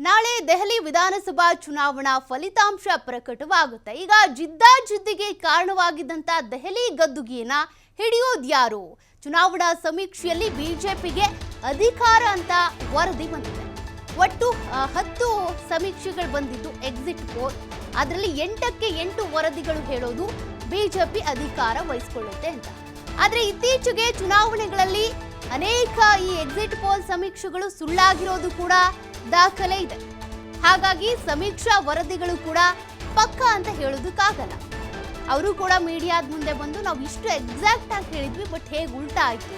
ನಾಳೆ ದೆಹಲಿ ವಿಧಾನಸಭಾ ಚುನಾವಣಾ ಫಲಿತಾಂಶ ಪ್ರಕಟವಾಗುತ್ತೆ. ಈಗ ಜಿದ್ದಾಜಿದ್ದಿಗೆ ಕಾರಣವಾಗಿದ್ದಂತ ದೆಹಲಿ ಗದ್ದುಗೆಯನ್ನ ಹಿಡಿಯೋದ್ಯಾರು? ಚುನಾವಣಾ ಸಮೀಕ್ಷೆಯಲ್ಲಿ ಬಿಜೆಪಿಗೆ ಅಧಿಕಾರ ಅಂತ ವರದಿ ಬಂದಿದೆ. ಒಟ್ಟು 10 ಸಮೀಕ್ಷೆಗಳು ಬಂದಿದ್ದು ಎಕ್ಸಿಟ್ ಪೋಲ್. ಅದರಲ್ಲಿ 8ಕ್ಕೆ 8 ವರದಿಗಳು ಹೇಳೋದು ಬಿಜೆಪಿ ಅಧಿಕಾರ ವಹಿಸಿಕೊಳ್ಳುತ್ತೆ ಅಂತ. ಆದ್ರೆ ಇತ್ತೀಚೆಗೆ ಚುನಾವಣೆಗಳಲ್ಲಿ ಅನೇಕ ಈ ಎಕ್ಸಿಟ್ ಪೋಲ್ ಸಮೀಕ್ಷೆಗಳು ಸುಳ್ಳಾಗಿರೋದು ಕೂಡ ದಾಖಲೆ ಇದೆ. ಹಾಗಾಗಿ ಸಮೀಕ್ಷಾ ವರದಿಗಳು ಕೂಡ ಪಕ್ಕ ಅಂತ ಹೇಳೋದಕ್ಕಾಗಲ್ಲ. ಅವರು ಕೂಡ ಮೀಡಿಯಾದ ಮುಂದೆ ಬಂದು ನಾವು ಇಷ್ಟು ಎಕ್ಸಾಕ್ಟ್ ಆಗಿ ಹೇಳಿದ್ವಿ, ಬಟ್ ಹೇಗೆ ಉಲ್ಟಾ ಆಯ್ತು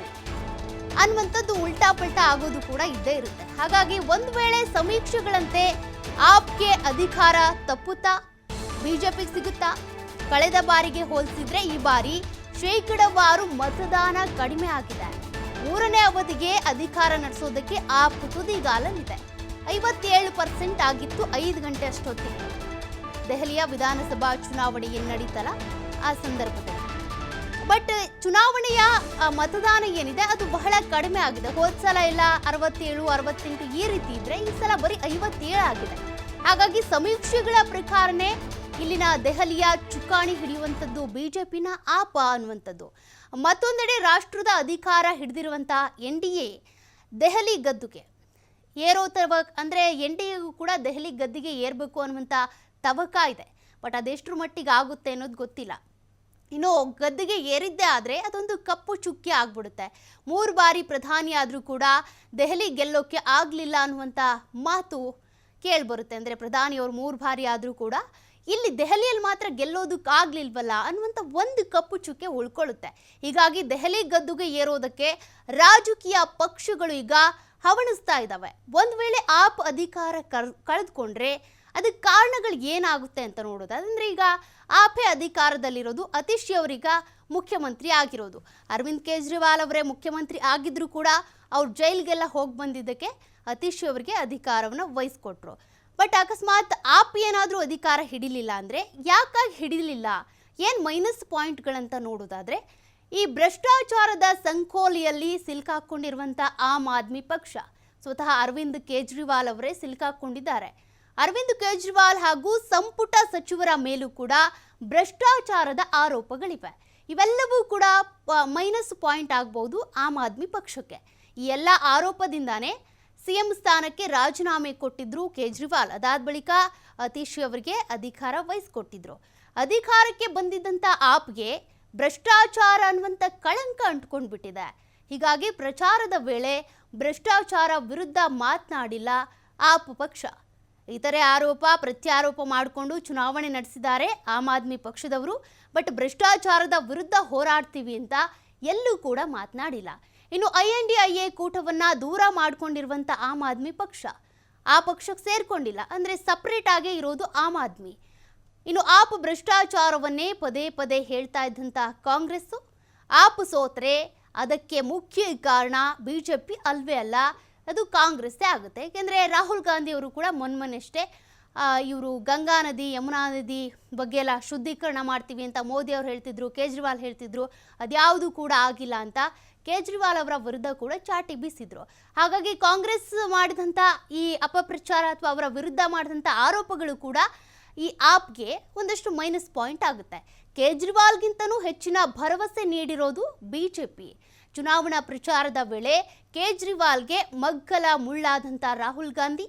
ಅನ್ನುವಂಥದ್ದು ಉಲ್ಟಾ ಪಲ್ಟಾ ಆಗೋದು ಕೂಡ ಇದ್ದೇ ಇರುತ್ತೆ. ಹಾಗಾಗಿ ಒಂದು ವೇಳೆ ಸಮೀಕ್ಷೆಗಳಂತೆ ಆಪ್ಗೆ ಅಧಿಕಾರ ತಪ್ಪುತ್ತಾ, ಬಿಜೆಪಿಗೆ ಸಿಗುತ್ತಾ? ಕಳೆದ ಬಾರಿಗೆ ಹೋಲಿಸಿದ್ರೆ ಈ ಬಾರಿ ಶೇಕಡವಾರು ಮತದಾನ ಕಡಿಮೆ ಆಗಿದೆ. 3ನೇ ಅವಧಿಗೆ ಅಧಿಕಾರ ನಡೆಸೋದಕ್ಕೆ ಆಪ್ ತುದಿಗಾಲಲ್ಲಿದೆ. 57% ಆಗಿತ್ತು 5 ಗಂಟೆ ಅಷ್ಟೊತ್ತಿಗೆ. ದೆಹಲಿಯ ವಿಧಾನಸಭಾ ಚುನಾವಣೆ ಏನು ನಡೀತಲ್ಲ ಆ ಸಂದರ್ಭದಲ್ಲಿ. ಬಟ್ ಚುನಾವಣೆಯ ಮತದಾನ ಏನಿದೆ ಅದು ಬಹಳ ಕಡಿಮೆ ಆಗಿದೆ. ಹೋದ ಸಲ ಎಲ್ಲ 67, 68 ಈ ರೀತಿ ಇದ್ರೆ ಈ ಸಲ ಬರೀ 57 ಆಗಿದೆ. ಹಾಗಾಗಿ ಸಮೀಕ್ಷೆಗಳ ಪ್ರಕಾರನೇ ಇಲ್ಲಿನ ದೆಹಲಿಯ ಚುಕ್ಕಾಣಿ ಹಿಡಿಯುವಂಥದ್ದು ಬಿಜೆಪಿನ ಆಪ ಅನ್ನುವಂಥದ್ದು. ಮತ್ತೊಂದೆಡೆ ರಾಷ್ಟ್ರದ ಅಧಿಕಾರ ಹಿಡಿದಿರುವಂತಹ NDA ದೆಹಲಿ ಗದ್ದುಗೆ ಏರೋ ಅಂದರೆ NDAಗೂ ಕೂಡ ದೆಹಲಿ ಗದ್ದಿಗೆ ಏರಬೇಕು ಅನ್ನುವಂಥ ತವಕ ಇದೆ. ಬಟ್ ಅದೆಷ್ಟರ ಮಟ್ಟಿಗೆ ಆಗುತ್ತೆ ಅನ್ನೋದು ಗೊತ್ತಿಲ್ಲ. ಇನ್ನು ಗದ್ದಿಗೆ ಏರಿದ್ದೇ ಆದರೆ ಅದೊಂದು ಕಪ್ಪು ಚುಕ್ಕಿ ಆಗ್ಬಿಡುತ್ತೆ. 3 ಬಾರಿ ಪ್ರಧಾನಿ ಆದರೂ ಕೂಡ ದೆಹಲಿ ಗೆಲ್ಲೋಕ್ಕೆ ಆಗಲಿಲ್ಲ ಅನ್ನುವಂಥ ಮಾತು ಕೇಳಿಬರುತ್ತೆ. ಅಂದರೆ ಪ್ರಧಾನಿಯವರು 3 ಬಾರಿ ಆದರೂ ಕೂಡ ಇಲ್ಲಿ ದೆಹಲಿಯಲ್ಲಿ ಮಾತ್ರ ಗೆಲ್ಲೋದಕ್ಕಾಗ್ಲಿಲ್ವಲ್ಲ ಅನ್ನುವಂಥ ಒಂದು ಕಪ್ಪು ಚುಕ್ಕೆ ಉಳ್ಕೊಳ್ಳುತ್ತೆ. ಹೀಗಾಗಿ ದೆಹಲಿ ಗದ್ದುಗೆ ಏರೋದಕ್ಕೆ ರಾಜಕೀಯ ಪಕ್ಷಗಳು ಈಗ ಹವಣಿಸ್ತಾ ಇದ್ದಾವೆ. ಒಂದು ವೇಳೆ ಆಪ್ ಅಧಿಕಾರ ಕಳೆದುಕೊಂಡ್ರೆ ಅದಕ್ಕೆ ಕಾರಣಗಳು ಏನಾಗುತ್ತೆ ಅಂತ ನೋಡೋದು. ಅಂದರೆ ಈಗ ಆಪೇ ಅಧಿಕಾರದಲ್ಲಿರೋದು, ಅತೀಶ್ ಅವರೀಗ ಮುಖ್ಯಮಂತ್ರಿ ಆಗಿರೋದು. ಅರವಿಂದ್ ಕೇಜ್ರಿವಾಲ್ ಅವರೇ ಮುಖ್ಯಮಂತ್ರಿ ಆಗಿದ್ರು ಕೂಡ ಅವ್ರು ಜೈಲಿಗೆಲ್ಲ ಹೋಗಿ ಬಂದಿದ್ದಕ್ಕೆ ಅತೀಶ್ ಅವರಿಗೆ ಅಧಿಕಾರವನ್ನು ವಹಿಸ್ಕೊಟ್ರು. ಬಟ್ ಅಕಸ್ಮಾತ್ ಆಪ್ ಏನಾದರೂ ಅಧಿಕಾರ ಹಿಡಿಲಿಲ್ಲ ಅಂದರೆ ಯಾಕಾಗಿ ಹಿಡಿಲಿಲ್ಲ, ಏನು ಮೈನಸ್ ಪಾಯಿಂಟ್ಗಳಂತ ನೋಡೋದಾದರೆ ಈ ಭ್ರಷ್ಟಾಚಾರದ ಸಂಕೋಲೆಯಲ್ಲಿ ಸಿಲುಕಾಕೊಂಡಿರುವಂಥ ಆಮ್ ಆದ್ಮಿ ಪಕ್ಷ, ಸ್ವತಃ ಅರವಿಂದ್ ಕೇಜ್ರಿವಾಲ್ ಅವರೇ ಸಿಲುಕಾಕೊಂಡಿದ್ದಾರೆ. ಅರವಿಂದ್ ಕೇಜ್ರಿವಾಲ್ ಹಾಗೂ ಸಂಪುಟ ಸಚಿವರ ಮೇಲೂ ಕೂಡ ಭ್ರಷ್ಟಾಚಾರದ ಆರೋಪಗಳಿವೆ. ಇವೆಲ್ಲವೂ ಕೂಡ ಮೈನಸ್ ಪಾಯಿಂಟ್ ಆಗ್ಬೋದು ಆಮ್ ಆದ್ಮಿ ಪಕ್ಷಕ್ಕೆ. ಈ ಎಲ್ಲ ಆರೋಪದಿಂದಾನೇ CM ಸ್ಥಾನಕ್ಕೆ ರಾಜೀನಾಮೆ ಕೊಟ್ಟಿದ್ರು ಕೇಜ್ರಿವಾಲ್. ಅದಾದ ಬಳಿಕ ಅತೀಶ್ ಅವರಿಗೆ ಅಧಿಕಾರ ವಹಿಸಿಕೊಟ್ಟಿದ್ರು. ಅಧಿಕಾರಕ್ಕೆ ಬಂದಿದ್ದಂಥ ಆಪ್ಗೆ ಭ್ರಷ್ಟಾಚಾರ ಅನ್ನುವಂಥ ಕಳಂಕ ಅಂಟ್ಕೊಂಡು ಬಿಟ್ಟಿದೆ. ಹೀಗಾಗಿ ಪ್ರಚಾರದ ವೇಳೆ ಭ್ರಷ್ಟಾಚಾರ ವಿರುದ್ಧ ಮಾತನಾಡಿಲ್ಲ ಆಪ್ ಪಕ್ಷ. ಇತರೆ ಆರೋಪ ಪ್ರತ್ಯಾರೋಪ ಮಾಡಿಕೊಂಡು ಚುನಾವಣೆ ನಡೆಸಿದ್ದಾರೆ ಆಮ್ ಆದ್ಮಿ ಪಕ್ಷದವರು. ಬಟ್ ಭ್ರಷ್ಟಾಚಾರದ ವಿರುದ್ಧ ಹೋರಾಡ್ತೀವಿ ಅಂತ ಎಲ್ಲೂ ಕೂಡ ಮಾತನಾಡಿಲ್ಲ. ಇನ್ನು INDIA ಕೂಟವನ್ನು ದೂರ ಮಾಡಿಕೊಂಡಿರುವಂಥ ಆಮ್ ಆದ್ಮಿ ಪಕ್ಷ ಆ ಪಕ್ಷಕ್ಕೆ ಸೇರ್ಕೊಂಡಿಲ್ಲ. ಅಂದರೆ ಸಪ್ರೇಟ್ ಆಗೇ ಇರೋದು ಆಮ್ ಆದ್ಮಿ. ಇನ್ನು ಆಪ್ ಭ್ರಷ್ಟಾಚಾರವನ್ನೇ ಪದೇ ಪದೇ ಹೇಳ್ತಾ ಇದ್ದಂಥ ಕಾಂಗ್ರೆಸ್ಸು ಆಪ್ ಸೋತ್ರೆ ಅದಕ್ಕೆ ಮುಖ್ಯ ಕಾರಣ ಬಿಜೆಪಿ ಅಲ್ವೇ ಅಲ್ಲ, ಅದು ಕಾಂಗ್ರೆಸ್ಸೇ ಆಗುತ್ತೆ. ಏಕೆಂದರೆ ರಾಹುಲ್ ಗಾಂಧಿ ಅವರು ಕೂಡ ಮೊನ್ನೆಷ್ಟೇ ಇವರು ಗಂಗಾ ನದಿ ಯಮುನಾ ನದಿ ಬಗ್ಗೆ ಎಲ್ಲ ಶುದ್ಧೀಕರಣ ಮಾಡ್ತೀವಿ ಅಂತ ಮೋದಿ ಅವರು ಹೇಳ್ತಿದ್ರು, ಕೇಜ್ರಿವಾಲ್ ಹೇಳ್ತಿದ್ರು. ಅದ್ಯಾವುದು ಕೂಡ ಆಗಿಲ್ಲ ಅಂತ ಕೇಜ್ರಿವಾಲ್ ಅವರ ವಿರುದ್ಧ ಕೂಡ ಚಾಟಿ ಬೀಸಿದ್ರು. ಹಾಗಾಗಿ ಕಾಂಗ್ರೆಸ್ ಮಾಡಿದಂಥ ಈ ಅಪಪ್ರಚಾರ ಅಥವಾ ಅವರ ವಿರುದ್ಧ ಮಾಡಿದಂಥ ಆರೋಪಗಳು ಕೂಡ ಈ ಆಪ್ಗೆ ಒಂದಷ್ಟು ಮೈನಸ್ ಪಾಯಿಂಟ್ ಆಗುತ್ತೆ. ಕೇಜ್ರಿವಾಲ್ಗಿಂತನೂ ಹೆಚ್ಚಿನ ಭರವಸೆ ನೀಡಿರೋದು ಬಿಜೆಪಿ. ಚುನಾವಣಾ ಪ್ರಚಾರದ ವೇಳೆ ಕೇಜ್ರಿವಾಲ್ಗೆ ಮಗ್ಗಲ ಮುಳ್ಳಾದಂಥ ರಾಹುಲ್ ಗಾಂಧಿ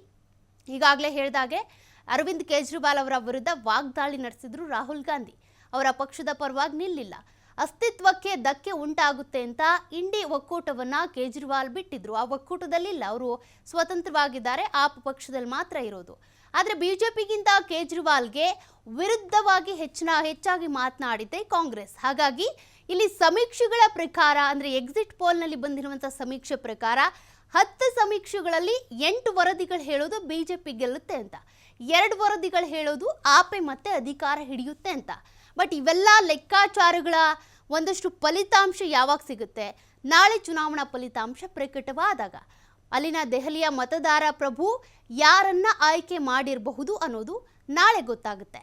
ಈಗಾಗಲೇ ಹೇಳಿದಾಗೆ ಅರವಿಂದ್ ಕೇಜ್ರಿವಾಲ್ ಅವರ ವಿರುದ್ಧ ವಾಗ್ದಾಳಿ ನಡೆಸಿದ್ರು ರಾಹುಲ್ ಗಾಂಧಿ. ಅವರ ಪಕ್ಷದ ಪರವಾಗಿ ನಿಲ್ಲಿಲ್ಲ. ಅಸ್ತಿತ್ವಕ್ಕೆ ಧಕ್ಕೆ ಉಂಟಾಗುತ್ತೆ ಅಂತ ಇಂಡಿ ಒಕ್ಕೂಟವನ್ನ ಕೇಜ್ರಿವಾಲ್ ಬಿಟ್ಟಿದ್ರು. ಆ ಒಕ್ಕೂಟದಲ್ಲಿಲ್ಲ, ಅವರು ಸ್ವತಂತ್ರವಾಗಿದ್ದಾರೆ, ಆಪ್ ಪಕ್ಷದಲ್ಲಿ ಮಾತ್ರ ಇರೋದು. ಆದರೆ ಬಿಜೆಪಿಗಿಂತ ಕೇಜ್ರಿವಾಲ್ಗೆ ವಿರುದ್ಧವಾಗಿ ಹೆಚ್ಚಾಗಿ ಮಾತನಾಡಿದ್ದೆ ಕಾಂಗ್ರೆಸ್. ಹಾಗಾಗಿ ಇಲ್ಲಿ ಸಮೀಕ್ಷೆಗಳ ಪ್ರಕಾರ, ಅಂದರೆ ಎಕ್ಸಿಟ್ ಪೋಲ್ನಲ್ಲಿ ಬಂದಿರುವಂಥ ಸಮೀಕ್ಷೆ ಪ್ರಕಾರ 10 ಸಮೀಕ್ಷೆಗಳಲ್ಲಿ 8 ವರದಿಗಳು ಹೇಳೋದು ಬಿಜೆಪಿ ಗೆಲ್ಲುತ್ತೆ ಅಂತ, 2 ವರದಿಗಳು ಹೇಳೋದು ಆಪೆ ಮತ್ತೆ ಅಧಿಕಾರ ಹಿಡಿಯುತ್ತೆ ಅಂತ. ಬಟ್ ಇವೆಲ್ಲ ಲೆಕ್ಕಾಚಾರಗಳ ಒಂದಷ್ಟು ಫಲಿತಾಂಶ ಯಾವಾಗ ಸಿಗುತ್ತೆ? ನಾಳೆ ಚುನಾವಣಾ ಫಲಿತಾಂಶ ಪ್ರಕಟವಾದಾಗ ಅಲ್ಲಿನ ದೆಹಲಿಯ ಮತದಾರ ಪ್ರಭು ಯಾರನ್ನ ಆಯ್ಕೆ ಮಾಡಿರಬಹುದು ಅನ್ನೋದು ನಾಳೆ ಗೊತ್ತಾಗುತ್ತೆ.